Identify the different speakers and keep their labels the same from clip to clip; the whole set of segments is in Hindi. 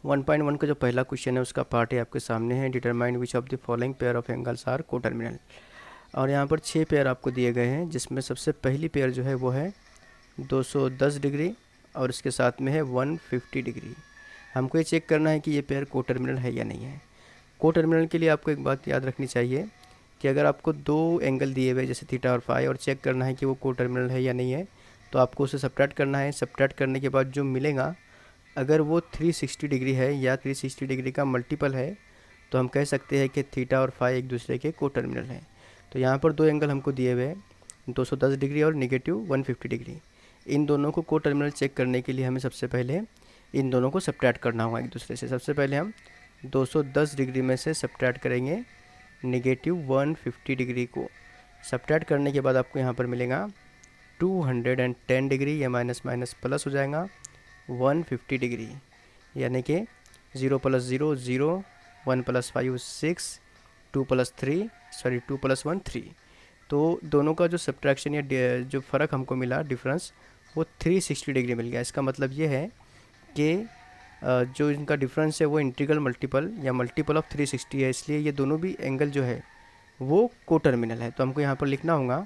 Speaker 1: 1.1 का जो पहला क्वेश्चन है उसका पार्ट है आपके सामने है, determine which of the following pair of angles are coterminal. और यहाँ पर 6 पेयर आपको दिए गए हैं, जिसमें सबसे पहली पेयर जो है वो है 210 डिग्री और इसके साथ में है 150 डिग्री। हमको ये चेक करना है कि ये पेयर कोटर्मिनल है या नहीं है। कोटर्मिनल के लिए आपको एक बात याद रखनी चाहिए कि अगर आपको दो एंगल दिए हुए जैसे थीटा और फाई और चेक करना है कि वो कोटर्मिनल है या नहीं है, तो आपको उसे सब्ट्रैक्ट करना है। सब्ट्रैक्ट करने के बाद जो मिलेगा, अगर वो 360 डिग्री है या 360 डिग्री का मल्टीपल है, तो हम कह सकते हैं कि थीटा और फाई एक दूसरे के कोटर्मिनल हैं। तो यहाँ पर दो एंगल हमको दिए हुए हैं, 210 डिग्री और नेगेटिव 150 डिग्री। इन दोनों को कोटर्मिनल चेक करने के लिए हमें सबसे पहले इन दोनों को सब्ट्रैक्ट करना होगा एक दूसरे से। सबसे पहले हम 210 डिग्री में से सब्ट्रैक्ट करेंगे नेगेटिव 150 डिग्री को। सब्ट्रैक्ट करने के बाद आपको यहाँ पर मिलेगा 210 डिग्री, या माइनस माइनस प्लस हो जाएगा 150 डिग्री, यानी कि 0 + 0 0, 1 + 5 6, 2 + 3 सॉरी 2 + 1 3। तो दोनों का जो सब्ट्रैक्शन या जो फ़र्क हमको मिला डिफरेंस, वो 360 डिग्री मिल गया। इसका मतलब ये है कि जो इनका डिफरेंस है वो इंटीग्रल मल्टीपल या मल्टीपल ऑफ 360 है, इसलिए ये दोनों भी एंगल जो है वो कोटर्मिनल है। तो हमको यहाँ पर लिखना होगा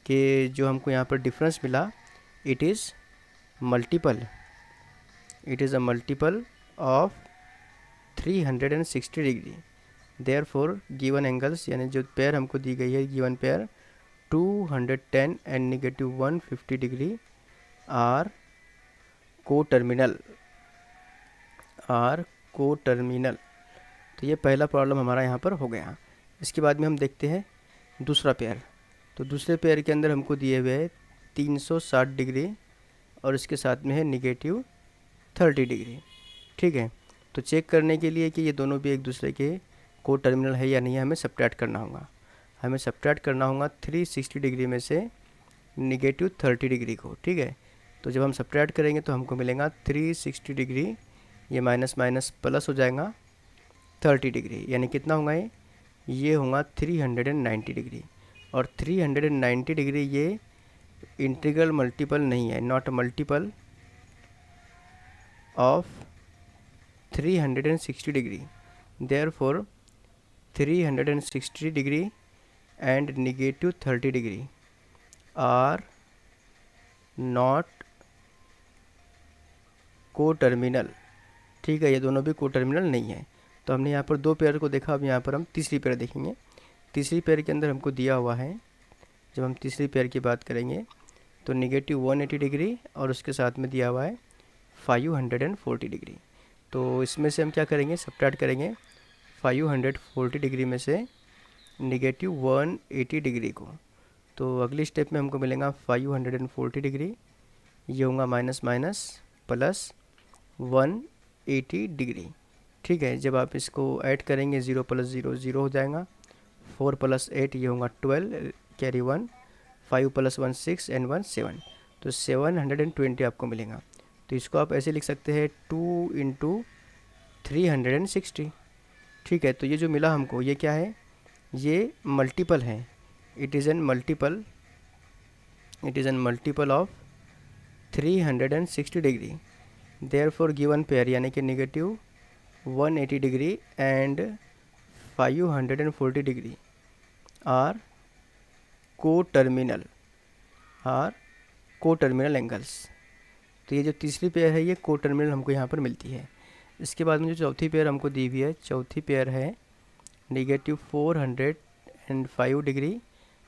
Speaker 1: कि जो हमको यहाँ पर डिफरेंस मिला, it is a multiple of 360 degree. Therefore given angles, यानी जो पेयर हमको दी गई है given pair 210 and negative 150 degree are coterminal. तो ये पहला प्रॉब्लम हमारा यहाँ पर हो गया। इसके बाद में हम देखते हैं दूसरा पेयर। तो दूसरे पेयर के अंदर हमको दिए हुए है 360 डिग्री और इसके साथ में है नेगेटिव 30 डिग्री। ठीक है, तो चेक करने के लिए कि ये दोनों भी एक दूसरे के कोटर्मिनल है या नहीं है, हमें सब्ट्रैक्ट करना होगा। 360 डिग्री में से नेगेटिव 30 डिग्री को। ठीक है, तो जब हम सब्ट्रैक्ट करेंगे तो हमको मिलेगा 360 डिग्री, ये माइनस माइनस प्लस हो जाएगा 30 डिग्री, यानी कितना होगा ये होगा 390 डिग्री। और 390 डिग्री ये इंटीग्रल मल्टीपल नहीं है, not multiple of 360 degree. Therefore 360 degree and negative 30 degree are not coterminal. ठीक है, ये दोनों भी कोटर्मिनल नहीं है। तो हमने यहाँ पर दो पेयर को देखा, अब यहाँ पर हम तीसरी पेयर देखेंगे। तीसरी पेयर के अंदर हमको दिया हुआ है, जब हम तीसरी पेयर की बात करेंगे तो नेगेटिव 180 डिग्री और उसके साथ में दिया हुआ है 540 डिग्री। तो इसमें से हम क्या करेंगे, सब्ट्रैक्ट करेंगे 540 डिग्री में से नेगेटिव 180 डिग्री को। तो अगली स्टेप में हमको मिलेगा 540 डिग्री, ये होगा माइनस माइनस प्लस 180 डिग्री। ठीक है, जब आप इसको ऐड करेंगे 0 + 0 0 हो जाएगा, 4 + 8 ये होगा 12, कैरी 1, 5 + 1 6 एंड 1 7, तो 720 आपको मिलेगा। तो इसको आप ऐसे लिख सकते हैं 2 × 360। ठीक है, तो ये जो मिला हमको ये क्या है, ये मल्टीपल है। It is an multiple of 360 degree. Therefore given pair यानी कि negative 180 degree and 540 degree are coterminal angles. तो ये जो तीसरी पेयर है ये कोटर्मिनल हमको यहाँ पर मिलती है। इसके बाद में जो चौथी पेयर हमको दी हुई है, चौथी पेयर है नेगेटिव 405 डिग्री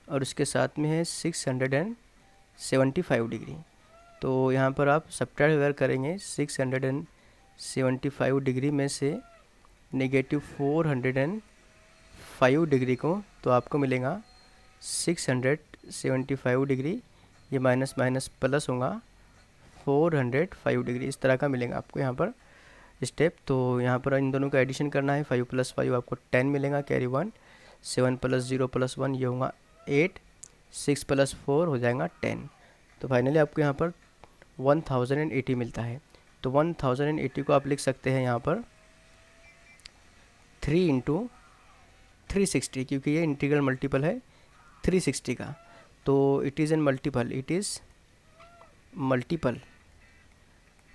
Speaker 1: और उसके साथ में है 675 डिग्री। तो यहाँ पर आप सब्ट्रैक्ट अगर करेंगे 675 डिग्री में से नेगेटिव 405 डिग्री को, तो आपको मिलेगा 675 डिग्री, ये माइनस माइनस प्लस होगा 405 डिग्री, इस तरह का मिलेगा आपको यहाँ पर स्टेप। तो यहाँ पर इन दोनों का एडिशन करना है, 5 + 5 आपको 10 मिलेगा, कैरी 1, 7 + 0 + 1 ये होगा 8, 6 + 4 हो जाएगा 10। तो फाइनली आपको यहाँ पर 1080 मिलता है। तो 1080 को आप लिख सकते हैं यहाँ पर 3 × 360, क्योंकि ये इंटीग्रल मल्टीपल है 360 का। तो इट इज़ एन मल्टीपल,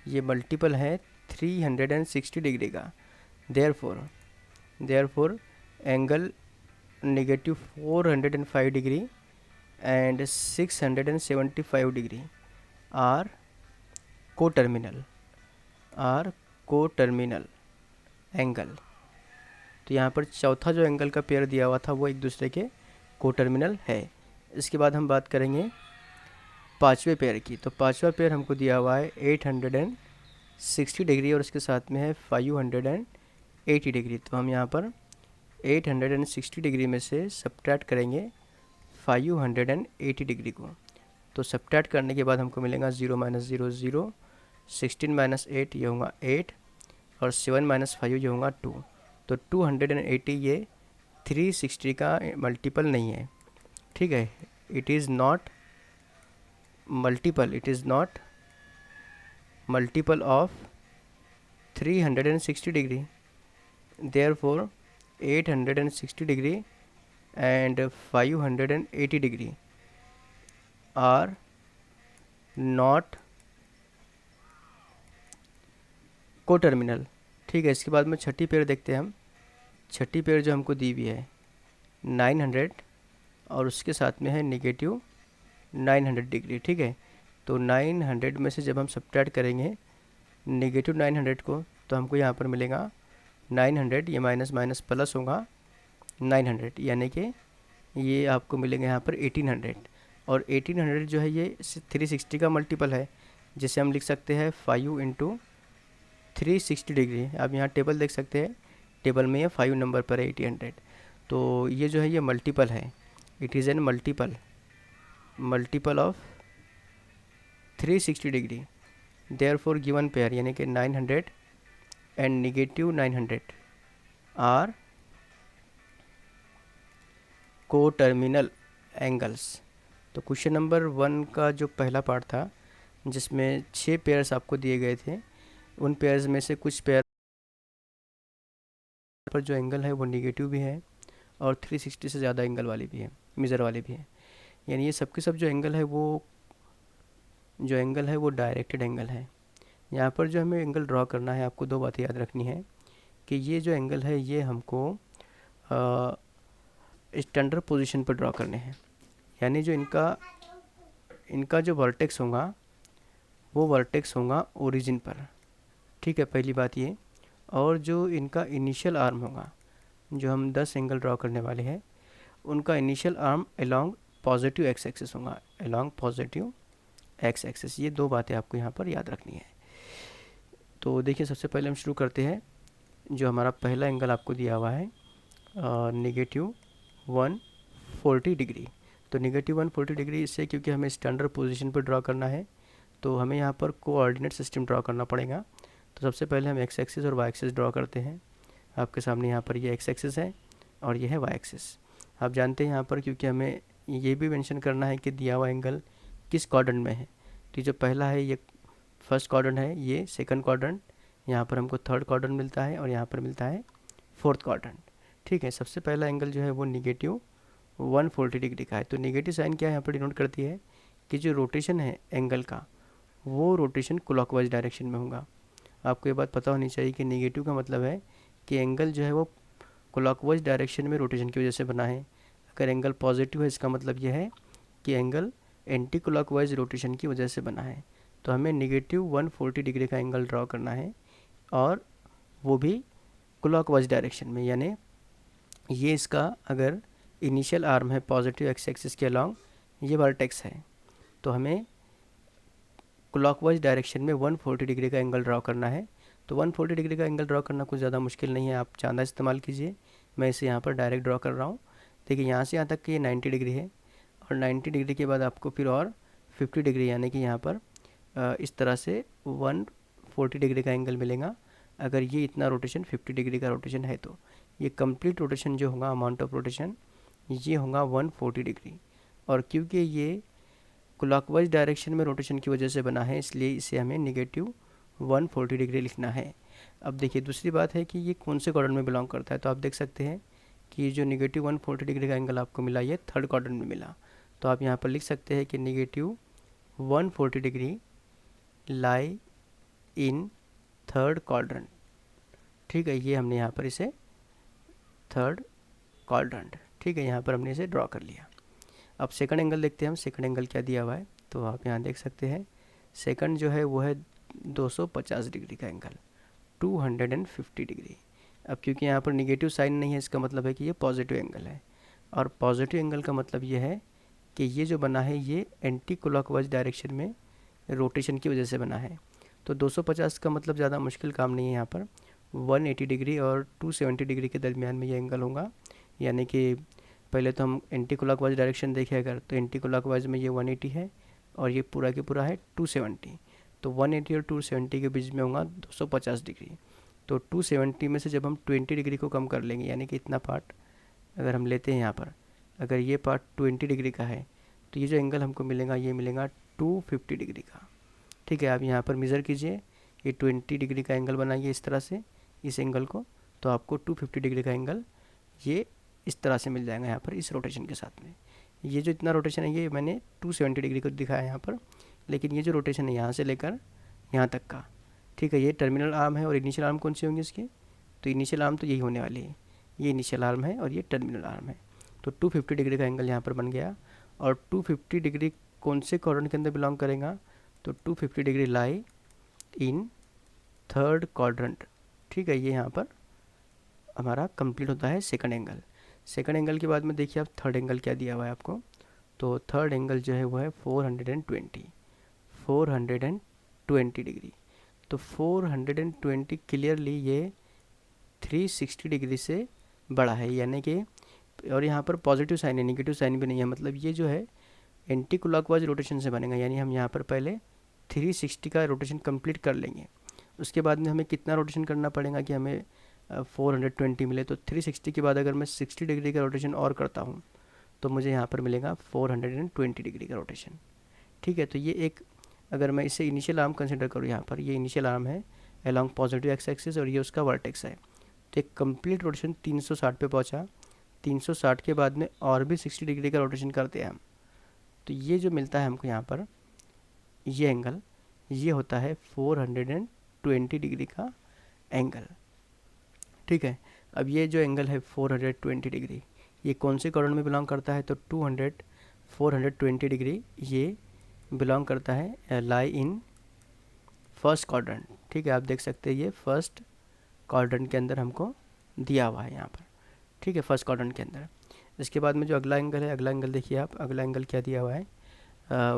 Speaker 1: ये मल्टीपल है 360 डिग्री का। Therefore angle negative 405 degree and 675 degree are coterminal angle. तो यहाँ पर चौथा जो एंगल का पेयर दिया हुआ था वो एक दूसरे के कोटर्मिनल है। इसके बाद हम बात करेंगे पांचवें पेयर की। तो पांचवा पेयर हमको दिया हुआ है 860 डिग्री और उसके साथ में है 580 डिग्री। तो हम यहाँ पर 860 डिग्री में से सब्ट्रैक्ट करेंगे 580 डिग्री को। तो सब्ट्रैक्ट करने के बाद हमको मिलेगा 0 - 0 0, 16 - 8 ये होगा 8 और 7 - 5 ये होगा 2। तो 280 ये 360 का मल्टीपल नहीं है, ठीक है। It is not multiple of 360 degree. Therefore 860 degree and 580 degree are not coterminal, ठीक है। इसके बाद में छठी पेयर देखते हैं हम। छठी पेयर जो हमको दी हुई है 900 और उसके साथ में है नेगेटिव 900 डिग्री, ठीक है। तो 900 में से जब हम सब्ट्रैक्ट करेंगे नेगेटिव 900 को तो हमको यहाँ पर मिलेगा 900, ये माइनस माइनस प्लस होगा 900, यानी कि ये आपको मिलेगा यहाँ पर 1800। और 1800 जो है ये 360 का मल्टीपल है, जिसे हम लिख सकते हैं 5 × 360 डिग्री। आप यहाँ टेबल देख सकते हैं, टेबल में ये 5 नंबर पर है 1800। तो ये जो है ये मल्टीपल है, it is an multiple of 360 degree. Therefore given pair यानी कि 900 and negative 900 are coterminal angles. तो क्वेश्चन नंबर 1 का जो पहला पार्ट था जिसमें 6 पेयर्स आपको दिए गए थे, उन पेयर्स में से कुछ पेयर पर जो एंगल है वो नेगेटिव भी है और 360 से ज़्यादा एंगल वाली भी है, मेजर वाली भी है। यानी ये सब के सब जो एंगल है वो डायरेक्टेड एंगल है। यहाँ पर जो हमें एंगल ड्रॉ करना है, आपको दो बातें याद रखनी है कि ये जो एंगल है ये हमको स्टैंडर्ड पोजीशन पर ड्रॉ करने हैं। यानी जो इनका जो वर्टेक्स होगा वो वर्टेक्स होगा ओरिजिन पर, ठीक है, पहली बात ये। और जो इनका इनिशियल आर्म होगा, जो हम 10 एंगल ड्रॉ करने वाले हैं, उनका initial arm along positive x axis होगा, अलोंग पॉजिटिव एक्स एक्सिस। ये दो बातें आपको यहाँ पर याद रखनी है। तो देखिए सबसे पहले हम शुरू करते हैं। जो हमारा पहला एंगल आपको दिया हुआ है नेगेटिव 140 डिग्री। तो नेगेटिव 140 डिग्री इससे, क्योंकि हमें स्टैंडर्ड पोजीशन पर ड्रॉ करना है तो हमें यहाँ पर कोऑर्डिनेट सिस्टम ड्रॉ करना पड़ेगा। तो सबसे पहले हम एक्स एक्सिस और वाई एक्सिस ड्रॉ करते हैं। आपके सामने यहाँ पर ये एक्स एक्सिस है और ये है वाई एक्सिस। आप जानते हैं यहाँ पर, क्योंकि हमें ये भी मेंशन करना है कि दिया हुआ एंगल किस क्वाड्रेंट में है। तो जो पहला है ये फर्स्ट क्वाड्रेंट है, ये सेकंड क्वाड्रेंट, यहाँ पर हमको थर्ड क्वाड्रेंट मिलता है और यहाँ पर मिलता है फोर्थ क्वाड्रेंट, ठीक है। सबसे पहला एंगल जो है वो नेगेटिव 140 डिग्री का है। तो नेगेटिव साइन क्या यहाँ पर डिनोट करती है कि जो रोटेशन है एंगल का वो रोटेशन क्लॉकवाइज डायरेक्शन में होगा। आपको ये बात पता होनी चाहिए कि नेगेटिव का मतलब है कि एंगल जो है वो क्लॉकवाइज डायरेक्शन में रोटेशन की वजह से बना है। अगर एंगल पॉजिटिव है इसका मतलब यह है कि एंगल एंटी क्लॉकवाइज रोटेशन की वजह से बना है। तो हमें नेगेटिव 140 डिग्री का एंगल ड्रॉ करना है और वो भी क्लॉकवाइज डायरेक्शन में। यानी ये इसका अगर इनिशियल आर्म है पॉजिटिव एक्स एक्सिस के अलॉन्ग, ये वर्टेक्स है, तो हमें क्लॉकवाइज डायरेक्शन में 140 डिग्री का एंगल ड्रॉ करना है। तो 140 डिग्री का एंगल ड्रॉ करना कुछ ज़्यादा मुश्किल नहीं है, आप चांदा इस्तेमाल कीजिए। मैं इसे यहाँ पर डायरेक्ट ड्रॉ कर रहा हूँ। देखिए यहाँ से यहाँ तक कि ये 90 डिग्री है और 90 डिग्री के बाद आपको फिर और 50 डिग्री यानी कि यहाँ पर इस तरह से 140 डिग्री का एंगल मिलेगा। अगर ये इतना रोटेशन 50 डिग्री का रोटेशन है तो ये कंप्लीट रोटेशन जो होगा, अमाउंट ऑफ रोटेशन, ये होगा 140 डिग्री। और क्योंकि ये क्लॉकवाइज डायरेक्शन में रोटेशन की वजह से बना है इसलिए इसे हमें नेगेटिव 140 डिग्री लिखना है। अब देखिए दूसरी बात है कि ये कौन से क्वाड्रेंट में बिलोंग करता है। तो आप देख सकते हैं कि जो नेगेटिव 140 डिग्री का एंगल आपको मिला ये थर्ड क्वाड्रेंट में मिला। तो आप यहाँ पर लिख सकते हैं कि negative 140 degree lie in third quadrant, ठीक है, ये हमने यहाँ पर इसे थर्ड क्वाड्रेंट, ठीक है, यहाँ पर हमने इसे ड्रॉ कर लिया। अब सेकंड एंगल देखते हैं हम, सेकंड एंगल क्या दिया हुआ है। तो आप यहाँ देख सकते हैं सेकंड जो है वो है 250 डिग्री का एंगल, 250 डिग्री। अब क्योंकि यहाँ पर निगेटिव साइन नहीं है, इसका मतलब है कि ये पॉजिटिव एंगल है, और पॉजिटिव एंगल का मतलब ये है कि ये जो बना है ये एंटी क्लॉकवाइज डायरेक्शन में रोटेशन की वजह से बना है। तो 250 का मतलब ज़्यादा मुश्किल काम नहीं है, यहाँ पर 180 डिग्री और 270 डिग्री के दरमियान में ये एंगल होगा। यानी कि पहले तो हम एंटी क्लॉकवाइज डायरेक्शन देखें अगर, तो एंटी क्लॉकवाइज में ये 180 है और ये पूरा के पूरा है 270, तो 180 और 270 के बीच में होगा 250 डिग्री। तो 270 में से जब हम 20 डिग्री को कम कर लेंगे, यानी कि इतना पार्ट अगर हम लेते हैं यहाँ पर, अगर ये पार्ट 20 डिग्री का है, तो ये जो एंगल हमको मिलेगा ये मिलेगा 250 डिग्री का, ठीक है। आप यहाँ पर मेज़र कीजिए, ये 20 डिग्री का एंगल बनाइए इस तरह से, इस एंगल को, तो आपको 250 डिग्री का एंगल ये इस तरह से मिल जाएगा यहाँ पर इस रोटेशन के साथ में। ये जो इतना रोटेशन है ये मैंने 270 डिग्री को दिखाया यहाँ पर, लेकिन ये जो रोटेशन है यहाँ से लेकर यहाँ तक का, ठीक है, ये टर्मिनल आर्म है। और इनिशियल आर्म कौन सी होंगी इसकी, तो इनिशियल आर्म तो यही होने वाली है, ये इनिशियल आर्म है और ये टर्मिनल आर्म है। तो 250 डिग्री का एंगल यहाँ पर बन गया। और 250 डिग्री कौन से क्वाड्रेंट के अंदर बिलोंग करेगा, तो 250 degree lie in third quadrant, ठीक है। ये यहाँ पर हमारा कंप्लीट होता है सेकंड एंगल। सेकंड एंगल के बाद में देखिए आप थर्ड एंगल क्या दिया हुआ है आपको, तो थर्ड एंगल जो है वो है 420 डिग्री। तो 420 क्लियरली ये 360 डिग्री से बड़ा है, यानी कि, और यहाँ पर पॉजिटिव साइन है, नेगेटिव साइन भी नहीं है, मतलब ये जो है एंटी क्लॉकवाइज रोटेशन से बनेगा। यानी हम यहाँ पर पहले 360 का रोटेशन कंप्लीट कर लेंगे, उसके बाद में हमें कितना रोटेशन करना पड़ेगा कि हमें 420 मिले। तो 360 के बाद अगर मैं 60 डिग्री का रोटेशन और करता हूँ तो मुझे यहाँ पर मिलेगा 420 डिग्री का रोटेशन, ठीक है। तो ये एक, अगर मैं इसे इनिशियल आर्म कंसिडर करूँ, यहाँ पर ये इनिशियल आर्म है अलॉन्ग पॉजिटिव एक्स एक्सिस और ये उसका वर्टेक्स है, तो एक कंप्लीट रोटेशन 360 पे पहुँचा। 360 के बाद में और भी 60 डिग्री का रोटेशन करते हैं हम, तो ये जो मिलता है हमको यहाँ पर ये एंगल, ये होता है 420 डिग्री का एंगल, ठीक है। अब ये जो एंगल है 420 डिग्री, ये कौन से क्वाड्रेंट में बिलोंग करता है, तो 420 डिग्री ये बिलोंग करता है लाई इन फर्स्ट क्वाड्रेंट, ठीक है। आप देख सकते हैं ये फर्स्ट क्वाड्रेंट के अंदर हमको दिया हुआ है यहाँ पर, ठीक है, फर्स्ट क्वाड्रेंट के अंदर। इसके बाद में जो अगला एंगल है, अगला एंगल देखिए आप, अगला एंगल क्या दिया हुआ है,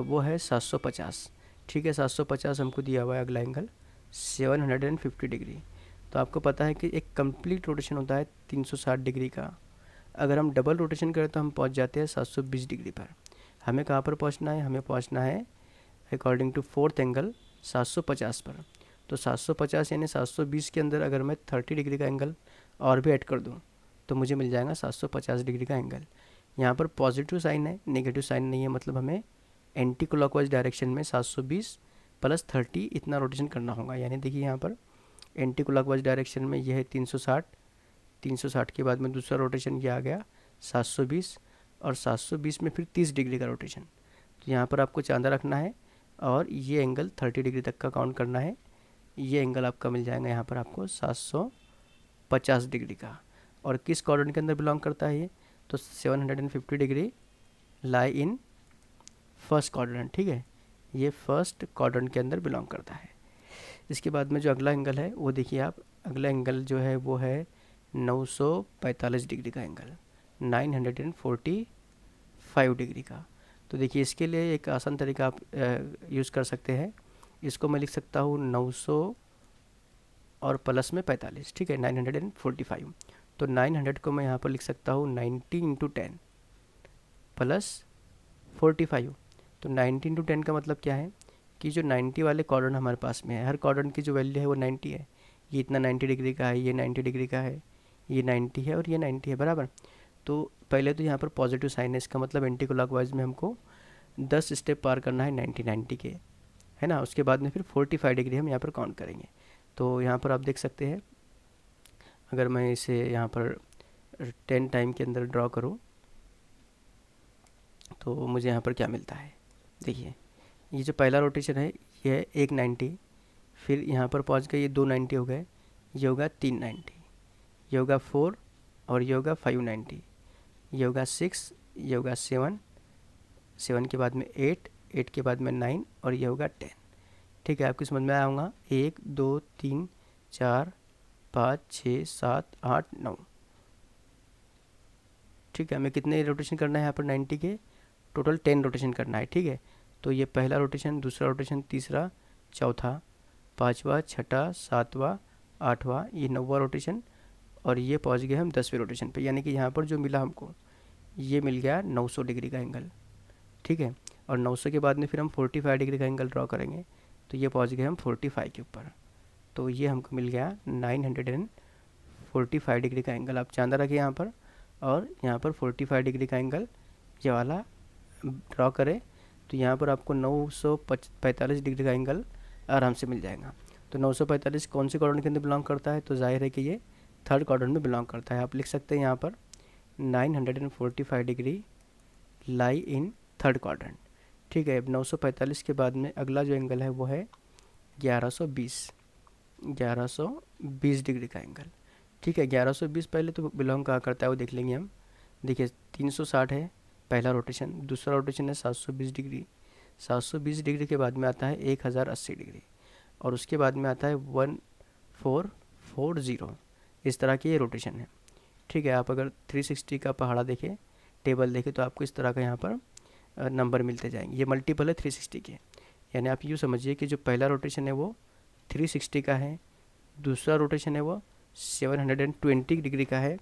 Speaker 1: वो है 750, ठीक है, 750 हमको दिया हुआ है अगला एंगल 750 डिग्री। तो आपको पता है कि एक कंप्लीट रोटेशन होता है 360 डिग्री का, अगर हम डबल रोटेशन करें तो हम पहुंच जाते हैं 720 डिग्री पर। हमें कहाँ पर पहुंचना है, हमें पहुंचना है अकॉर्डिंग टू फोर्थ एंगल 750 पर। तो 750 यानी 720 के अंदर अगर मैं 30 डिग्री का एंगल और भी ऐड कर दूँ तो मुझे मिल जाएगा 750 डिग्री का एंगल। यहाँ पर पॉजिटिव साइन है, नेगेटिव साइन नहीं है, मतलब हमें एंटी क्लॉकवाइज डायरेक्शन में 720 प्लस 30 इतना रोटेशन करना होगा। यानी देखिए यहाँ पर एंटी क्लॉकवाइज डायरेक्शन में यह है 360, 360 के बाद में दूसरा रोटेशन ये आ गया 720, और 720 में फिर 30 डिग्री का रोटेशन। तो यहाँ पर आपको चांदा रखना है और ये एंगल 30 डिग्री तक का काउंट करना है। ये एंगल आपका मिल जाएगा यहाँ पर आपको 750 डिग्री का। और किस क्वाड्रेंट के अंदर बिलोंग करता है ये, तो 750 degree lie in first quadrant, ठीक है, ये फर्स्ट क्वाड्रेंट के अंदर बिलोंग करता है। इसके बाद में जो अगला एंगल है वो देखिए आप, अगला एंगल जो है वो है 945 डिग्री का एंगल, 945 डिग्री का। तो देखिए इसके लिए एक आसान तरीका आप यूज़ कर सकते हैं, इसको मैं लिख सकता हूँ 900 और प्लस में 45, ठीक है, 945। तो 900 को मैं यहाँ पर लिख सकता हूँ 90 इंटू 10 प्लस 45। तो 90 इंटू 10 का मतलब क्या है कि जो 90 वाले क्वाड्रेंट हमारे पास में है, हर क्वाड्रेंट की जो वैल्यू है वो 90 है। ये इतना 90 डिग्री का है, ये 90 डिग्री का है, ये 90 है और ये 90 है, बराबर। तो पहले तो यहाँ पर पॉजिटिव साइन है, इसका मतलब एंटी क्लॉकवाइज में हमको 10 स्टेप पार करना है 90 के, है ना। उसके बाद में फिर 45 डिग्री हम यहाँ पर काउंट करेंगे। तो यहाँ पर आप देख सकते हैं, अगर मैं इसे यहाँ पर 10 टाइम के अंदर ड्रॉ करूँ तो मुझे यहाँ पर क्या मिलता है, देखिए ये जो पहला रोटेशन है ये है एक 90, फिर यहाँ पर पहुँच गए, ये 290 हो गए, ये होगा 390, ये होगा 4 और ये होगा 590, ये होगा 6, ये होगा 7, 7 के बाद में 8, 8 के बाद में 9 और ये होगा 10। ठीक है, आपको समझ में आया होगा। 1 2 3 4 5 6 7 8 9। ठीक है, हमें कितने रोटेशन करना है यहाँ पर 90 के? टोटल 10 रोटेशन करना है। ठीक है, तो ये पहला रोटेशन, दूसरा रोटेशन, तीसरा, चौथा, पाँचवा, छठा, सातवां, आठवां, ये 9वां रोटेशन और ये पहुँच गए हम 10वें रोटेशन पे। यानी कि यहाँ पर जो मिला हमको, ये मिल गया 900 डिग्री का एंगल। ठीक है, और 900 के बाद में फिर हम 45 डिग्री का एंगल ड्रॉ करेंगे, तो ये पहुँच गए हम 45 के ऊपर। तो ये हमको मिल गया 945 डिग्री का एंगल। आप चांदा रखिए यहाँ पर, और यहाँ पर 45 डिग्री का एंगल ये वाला ड्रॉ करें, तो यहाँ पर आपको 945 डिग्री का एंगल आराम से मिल जाएगा। तो 945 कौन से क्वाड्रेंट के अंदर बिलोंग करता है? तो जाहिर है कि ये थर्ड क्वाड्रेंट में बिलोंग करता है। आप लिख सकते हैं यहाँ पर 945 degree lie in third quadrant. ठीक है, अब 945 के बाद में अगला जो एंगल है वो है 1120 डिग्री का एंगल। ठीक है, 1120 पहले तो बिलोंग कहाँ करता है वो देख लेंगे हम। देखिए 360 है पहला रोटेशन, दूसरा रोटेशन है 720 डिग्री, 720 डिग्री के बाद में आता है 1080 डिग्री और उसके बाद में आता है 1440। इस तरह की ये रोटेशन है। ठीक है, आप अगर 360 का पहाड़ा देखें, टेबल देखें, तो आपको इस तरह का यहाँ पर नंबर मिलते जाएंगे। ये मल्टीपल है 360 के, यानी आप यूँ समझिए कि जो पहला रोटेशन है वो 360 का है, दूसरा रोटेशन है वो 720 डिग्री का है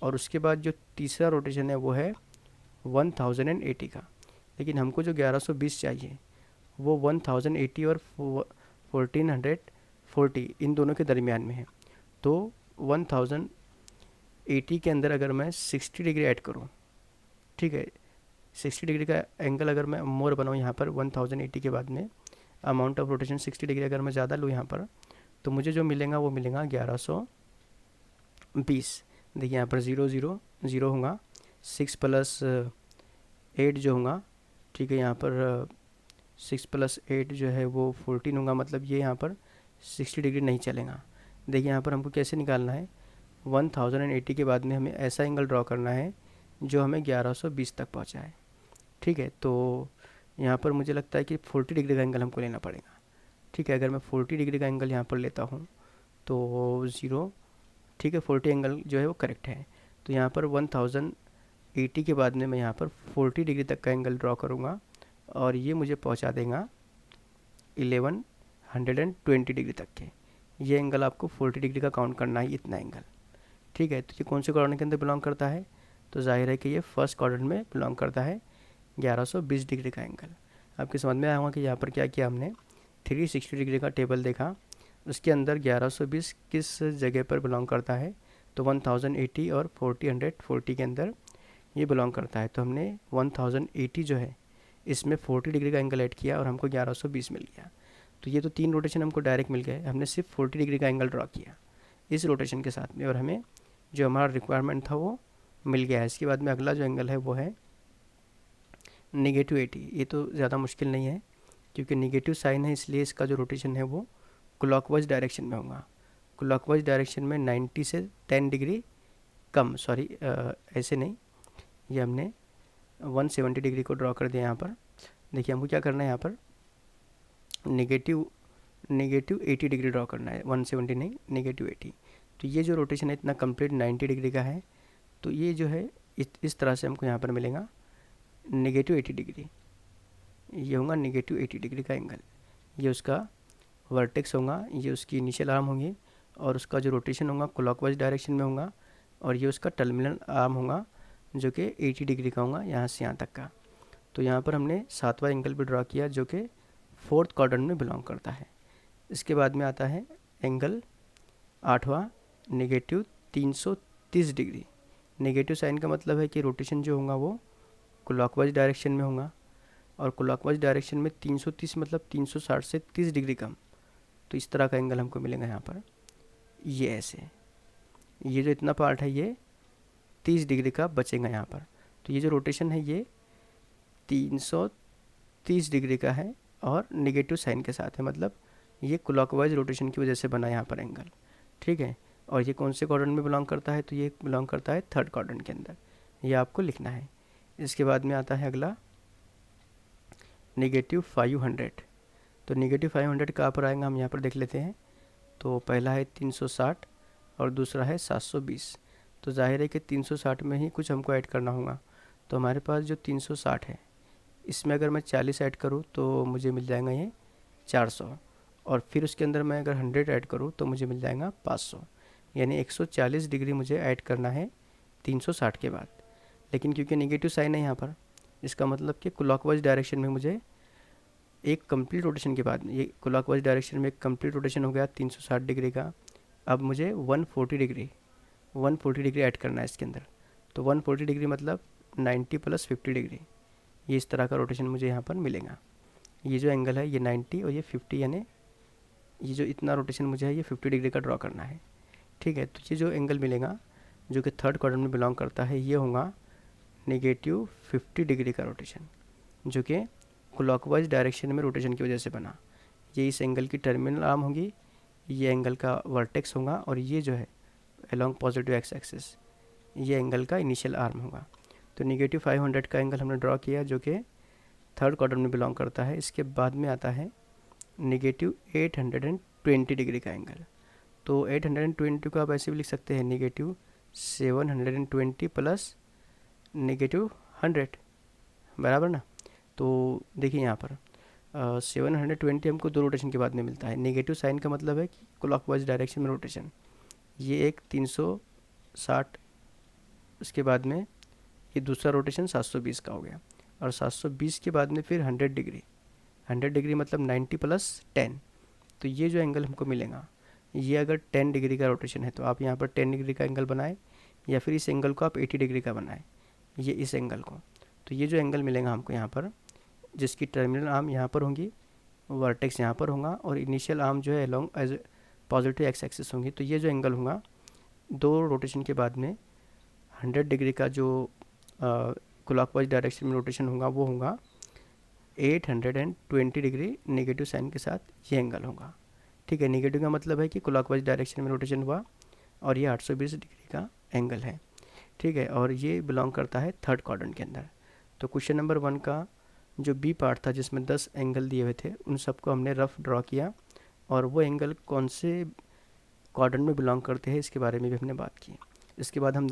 Speaker 1: और उसके बाद जो तीसरा रोटेशन है वो है 1080 का। लेकिन हमको जो 1120 चाहिए वो 1080 और 1440 इन दोनों के दरमियान में है। तो 1080 के अंदर अगर मैं 60 डिग्री ऐड करूँ, ठीक है, 60 डिग्री का एंगल अगर मैं मोर बनाऊँ यहाँ पर 1080 के बाद में, अमाउंट ऑफ रोटेशन 60 डिग्री अगर मैं ज़्यादा लूँ यहाँ पर, तो मुझे जो मिलेगा वो मिलेगा 1120। देखिए यहाँ पर 0 0 0 होगा, 6 + 8 जो होगा, ठीक है, यहाँ पर 6 + 8 जो है वो 14 होगा, मतलब ये यहाँ पर 60 डिग्री नहीं चलेगा। देखिए यहाँ पर हमको कैसे निकालना है, 1080 के बाद में हमें ऐसा एंगल ड्रॉ करना है जो हमें 1120 तक पहुँचाए। ठीक है, तो यहाँ पर मुझे लगता है कि 40 डिग्री का एंगल हमको लेना पड़ेगा। ठीक है, अगर मैं 40 डिग्री का एंगल यहाँ पर लेता हूँ तो 0, ठीक है, 40 एंगल जो है वो करेक्ट है। तो यहाँ पर 1080 के बाद में मैं यहाँ पर 40 डिग्री तक का एंगल ड्रॉ करूँगा और ये मुझे पहुँचा देगा 1120 डिग्री तक के। ये एंगल आपको 40 डिग्री का काउंट करना है, इतना एंगल। ठीक है, तो ये कौन से क्वाड्रेंट के अंदर बिलोंग करता है? तो जाहिर है कि ये फर्स्ट क्वाड्रेंट में बिलोंग करता है, 1120 डिग्री का एंगल। आपके समझ में आया होगा कि यहाँ पर क्या किया हमने, 360 डिग्री का टेबल देखा, उसके अंदर 1120 किस जगह पर बिलोंग करता है, तो 1080 और 1440 के अंदर ये बिलोंग करता है। तो हमने 1080 जो है इसमें 40 डिग्री का एंगल ऐड किया और हमको 1120 मिल गया। तो ये तो 3 रोटेशन हमको डायरेक्ट मिल गए, हमने सिर्फ 40 डिग्री का एंगल ड्रॉ किया इस रोटेशन के साथ में और हमें जो हमारा रिक्वायरमेंट था वो मिल गया है। इसके बाद में अगला जो एंगल है वो है -80। ये तो ज़्यादा मुश्किल नहीं है क्योंकि नेगेटिव साइन है, इसलिए इसका जो रोटेशन है वो क्लॉकवाइज डायरेक्शन में होगा। क्लॉकवाइज डायरेक्शन में 90 से 10 डिग्री कम, सॉरी ऐसे नहीं, ये हमने 170 डिग्री को ड्रॉ कर दिया यहाँ पर। देखिए हमको क्या करना है, यहाँ पर नेगेटिव 80 डिग्री ड्रॉ करना है, 170 नहीं, -80। तो ये जो रोटेशन है इतना कंप्लीट 90 डिग्री का है, तो ये जो है इस तरह से हमको यहाँ पर मिलेगा -80 डिग्री। ये होगा -80 डिग्री का एंगल, ये उसका वर्टेक्स होगा, ये उसकी इनिशियल आर्म होगी और उसका जो रोटेशन होगा क्लॉकवाइज डायरेक्शन में होगा और ये उसका टर्मिनल आर्म होगा जो कि 80 डिग्री का होगा यहाँ से यहाँ तक का। तो यहाँ पर हमने 7वां एंगल भी ड्रॉ किया जो कि फोर्थ क्वाड्रेंट में बिलोंग करता है। इसके बाद में आता है एंगल 8वां, -330 डिग्री। नेगेटिव साइन का मतलब है कि रोटेशन जो होगा वो क्लॉकवाइज डायरेक्शन में होगा और क्लॉकवाइज डायरेक्शन में 330 मतलब 360 से 30 डिग्री कम। तो इस तरह का एंगल हमको मिलेगा यहाँ पर, ये ऐसे, ये जो इतना पार्ट है ये 30 डिग्री का बचेगा यहाँ पर। तो ये जो रोटेशन है ये 330 डिग्री का है और नेगेटिव साइन के साथ है, मतलब ये क्लॉकवाइज रोटेशन की वजह से बना यहाँ पर एंगल, ठीक है। और ये कौन से क्वाड्रेंट में बिलोंग करता है, तो ये बिलोंग करता है थर्ड क्वाड्रेंट के अंदर, ये आपको लिखना है। इसके बाद में आता है अगला -500। तो -500 कहाँ पर आएगा, हम यहाँ पर देख लेते हैं। तो पहला है 360 और दूसरा है 720। तो जाहिर है कि 360 में ही कुछ हमको ऐड करना होगा। तो हमारे पास जो 360 है, इसमें अगर मैं 40 ऐड करूँ तो मुझे मिल जाएगा ये 400, और फिर उसके अंदर मैं अगर 100 ऐड करूँ तो मुझे मिल जाएगा 500। यानी 140 डिग्री मुझे ऐड करना है 360 के बाद। लेकिन क्योंकि नेगेटिव साइन है यहाँ पर, इसका मतलब कि क्लॉकवाइज डायरेक्शन में मुझे एक कंप्लीट रोटेशन के बाद में, ये क्लॉकवाइज डायरेक्शन में एक कंप्लीट रोटेशन हो गया 360 डिग्री का। अब मुझे 140 डिग्री ऐड करना है इसके अंदर। तो 140 डिग्री मतलब 90 + 50 डिग्री, ये इस तरह का रोटेशन मुझे यहाँ पर मिलेगा। ये जो एंगल है ये 90 और ये 50, यानी ये जो इतना रोटेशन मुझे है ये 50 डिग्री का ड्रॉ करना है, ठीक है। तो ये जो एंगल मिलेगा जो कि थर्ड क्वाड्रेंट में बिलोंग करता है, ये होगा -50 डिग्री का रोटेशन, जो कि क्लॉकवाइज डायरेक्शन में रोटेशन की वजह से बना। ये इस एंगल की टर्मिनल आर्म होगी, ये एंगल का वर्टेक्स होगा, और ये जो है अलोंग पॉजिटिव एक्स एक्सिस, ये एंगल का इनिशियल आर्म होगा। तो -500 का एंगल हमने ड्रॉ किया जो कि थर्ड क्वाड्रेंट में बिलोंग करता है। इसके बाद में आता है -820 डिग्री का एंगल। तो 820 को आप ऐसे भी लिख सकते हैं -720 + -100, बराबर ना। तो देखिए यहाँ पर 720 हमको दो रोटेशन के बाद में मिलता है। नेगेटिव साइन का मतलब है कि क्लॉकवाइज डायरेक्शन में रोटेशन, ये एक 360, उसके बाद में ये दूसरा रोटेशन 720 का हो गया, और 720 के बाद में फिर 100 डिग्री, 100 डिग्री मतलब 90 + 10। तो ये जो एंगल हमको मिलेगा, ये अगर 10 डिग्री का रोटेशन है तो आप यहाँ पर 10 डिग्री का एंगल बनाएं, या फिर इस एंगल को आप 80 डिग्री का बनाएं, ये इस एंगल को। तो ये जो एंगल मिलेगा हमको यहाँ पर, जिसकी टर्मिनल आर्म यहाँ पर होंगी, वर्टेक्स यहाँ पर होगा, और इनिशियल आर्म जो है along as positive x axis होंगी। तो ये जो एंगल होगा दो रोटेशन के बाद में 100 डिग्री का जो क्लॉकवाइज डायरेक्शन में रोटेशन होगा वो होगा 820 डिग्री नेगेटिव साइन के साथ, ये एंगल होगा, ठीक है। नेगेटिव का मतलब है कि क्लॉकवाइज डायरेक्शन में रोटेशन हुआ, और ये 820 डिग्री का एंगल है, ठीक है। और ये बिलोंग करता है थर्ड क्वाड्रेंट के अंदर। तो क्वेश्चन नंबर 1 का जो बी पार्ट था जिसमें 10 एंगल दिए हुए थे, उन सबको हमने रफ ड्रॉ किया, और वो एंगल कौन से क्वाड्रेंट में बिलोंग करते हैं इसके बारे में भी हमने बात की। इसके बाद हम